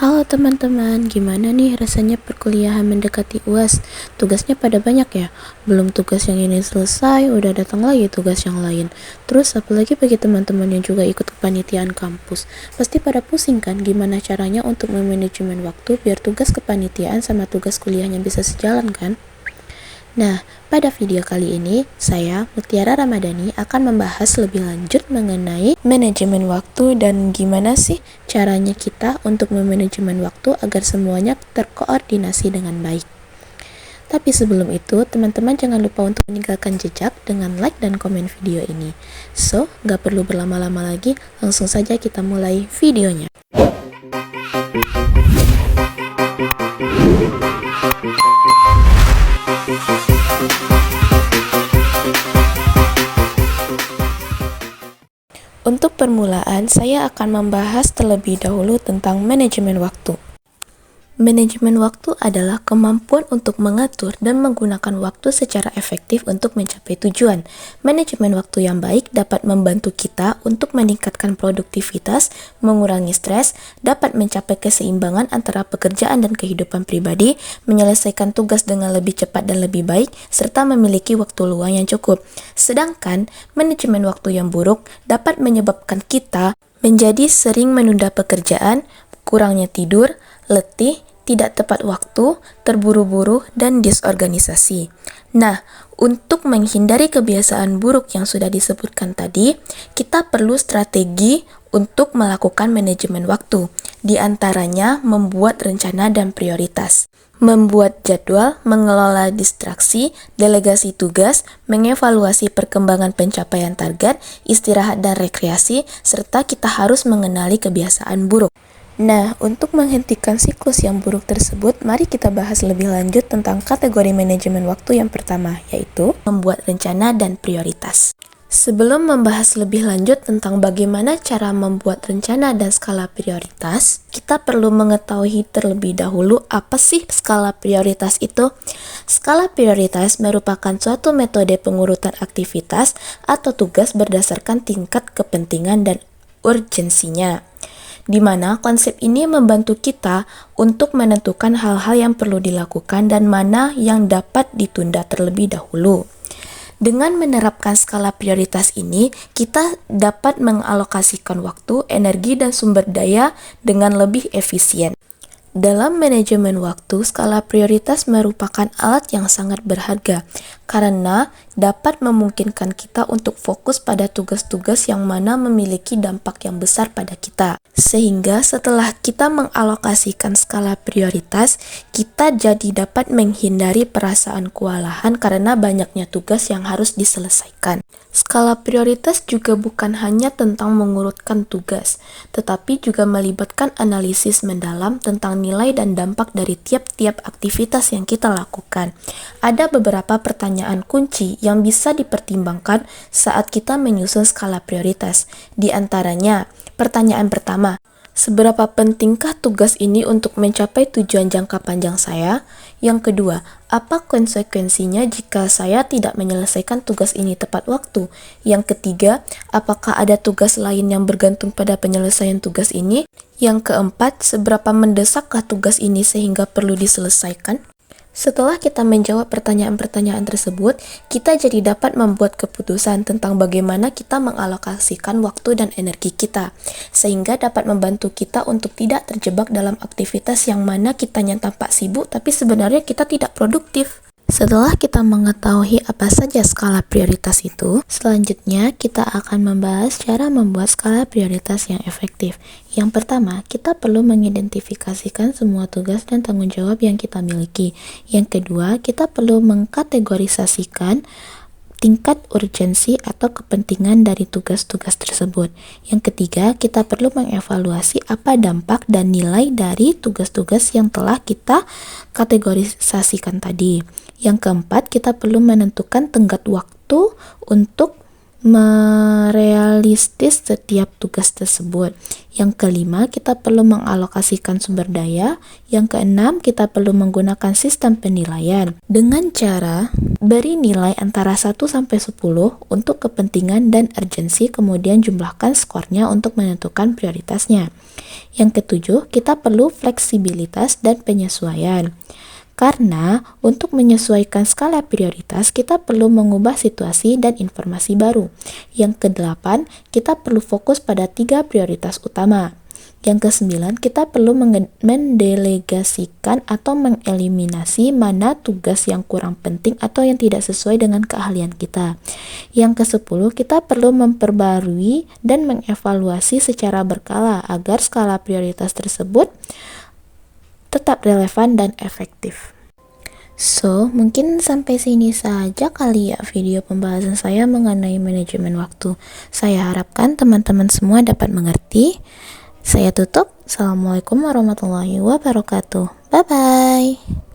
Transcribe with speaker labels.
Speaker 1: Halo teman-teman, gimana nih rasanya perkuliahan mendekati UAS? Tugasnya pada banyak ya? Belum tugas yang ini selesai, udah datang lagi tugas yang lain. Terus apalagi bagi teman-teman yang juga ikut kepanitiaan kampus. Pasti pada pusing kan gimana caranya untuk memanajemen waktu biar tugas kepanitiaan sama tugas kuliahnya bisa sejalan kan? Nah, pada video kali ini, saya, Mutiara Ramadhani, akan membahas lebih lanjut mengenai manajemen waktu dan gimana sih caranya kita untuk memanajemen waktu agar semuanya terkoordinasi dengan baik. Tapi sebelum itu, teman-teman jangan lupa untuk meninggalkan jejak dengan like dan komen video ini. So, gak perlu berlama-lama lagi, langsung saja kita mulai videonya. Untuk permulaan, saya akan membahas terlebih dahulu tentang manajemen waktu. Manajemen waktu adalah kemampuan untuk mengatur dan menggunakan waktu secara efektif untuk mencapai tujuan. Manajemen waktu yang baik dapat membantu kita untuk meningkatkan produktivitas, mengurangi stres, dapat mencapai keseimbangan antara pekerjaan dan kehidupan pribadi, menyelesaikan tugas dengan lebih cepat dan lebih baik, serta memiliki waktu luang yang cukup. Sedangkan, manajemen waktu yang buruk dapat menyebabkan kita menjadi sering menunda pekerjaan, kurangnya tidur, letih, tidak tepat waktu, terburu-buru, dan disorganisasi. Nah, untuk menghindari kebiasaan buruk yang sudah disebutkan tadi, kita perlu strategi untuk melakukan manajemen waktu. Di antaranya, membuat rencana dan prioritas, membuat jadwal, mengelola distraksi, delegasi tugas, mengevaluasi perkembangan pencapaian target, istirahat dan rekreasi, serta kita harus mengenali kebiasaan buruk. Nah, untuk menghentikan siklus yang buruk tersebut, mari kita bahas lebih lanjut tentang kategori manajemen waktu yang pertama, yaitu membuat rencana dan prioritas. Sebelum membahas lebih lanjut tentang bagaimana cara membuat rencana dan skala prioritas, kita perlu mengetahui terlebih dahulu apa sih skala prioritas itu. Skala prioritas merupakan suatu metode pengurutan aktivitas atau tugas berdasarkan tingkat kepentingan dan urgensinya, di mana konsep ini membantu kita untuk menentukan hal-hal yang perlu dilakukan dan mana yang dapat ditunda terlebih dahulu. Dengan menerapkan skala prioritas ini, kita dapat mengalokasikan waktu, energi, dan sumber daya dengan lebih efisien. Dalam manajemen waktu, skala prioritas merupakan alat yang sangat berharga karena dapat memungkinkan kita untuk fokus pada tugas-tugas yang mana memiliki dampak yang besar pada kita. Sehingga setelah kita mengalokasikan skala prioritas, kita jadi dapat menghindari perasaan kewalahan karena banyaknya tugas yang harus diselesaikan. Skala prioritas juga bukan hanya tentang mengurutkan tugas, tetapi juga melibatkan analisis mendalam tentang nilai dan dampak dari tiap-tiap aktivitas yang kita lakukan. Ada beberapa pertanyaan kunci yang bisa dipertimbangkan saat kita menyusun skala prioritas. Di antaranya, pertanyaan pertama, seberapa pentingkah tugas ini untuk mencapai tujuan jangka panjang saya? Yang kedua, apa konsekuensinya jika saya tidak menyelesaikan tugas ini tepat waktu? Yang ketiga, apakah ada tugas lain yang bergantung pada penyelesaian tugas ini? Yang keempat, seberapa mendesakkah tugas ini sehingga perlu diselesaikan? Setelah kita menjawab pertanyaan-pertanyaan tersebut, kita jadi dapat membuat keputusan tentang bagaimana kita mengalokasikan waktu dan energi kita, sehingga dapat membantu kita untuk tidak terjebak dalam aktivitas yang mana kitanya tampak sibuk tapi sebenarnya kita tidak produktif. Setelah kita mengetahui apa saja skala prioritas itu, selanjutnya kita akan membahas cara membuat skala prioritas yang efektif. Yang pertama, kita perlu mengidentifikasikan semua tugas dan tanggung jawab yang kita miliki. Yang kedua, kita perlu mengkategorisasikan tingkat urgensi atau kepentingan dari tugas-tugas tersebut. Yang ketiga, kita perlu mengevaluasi apa dampak dan nilai dari tugas-tugas yang telah kita kategorisasikan tadi. Yang keempat, kita perlu menentukan tenggat waktu untuk merealistis setiap tugas tersebut. Yang kelima, kita perlu mengalokasikan sumber daya. Yang keenam, kita perlu menggunakan sistem penilaian dengan cara beri nilai antara 1 sampai 10 untuk kepentingan dan urgensi, kemudian jumlahkan skornya untuk menentukan prioritasnya. Yang ketujuh, kita perlu fleksibilitas dan penyesuaian. Karena untuk menyesuaikan skala prioritas, kita perlu mengubah situasi dan informasi baru. Yang kedelapan, kita perlu fokus pada 3 prioritas utama. Yang kesembilan, kita perlu mendelegasikan atau mengeliminasi mana tugas yang kurang penting atau yang tidak sesuai dengan keahlian kita. Yang kesepuluh, kita perlu memperbarui dan mengevaluasi secara berkala agar skala prioritas tersebut tetap relevan dan efektif. So, mungkin sampai sini saja kali ya video pembahasan saya mengenai manajemen waktu. Saya harapkan teman-teman semua dapat mengerti. Saya tutup. Assalamualaikum warahmatullahi wabarakatuh. Bye-bye.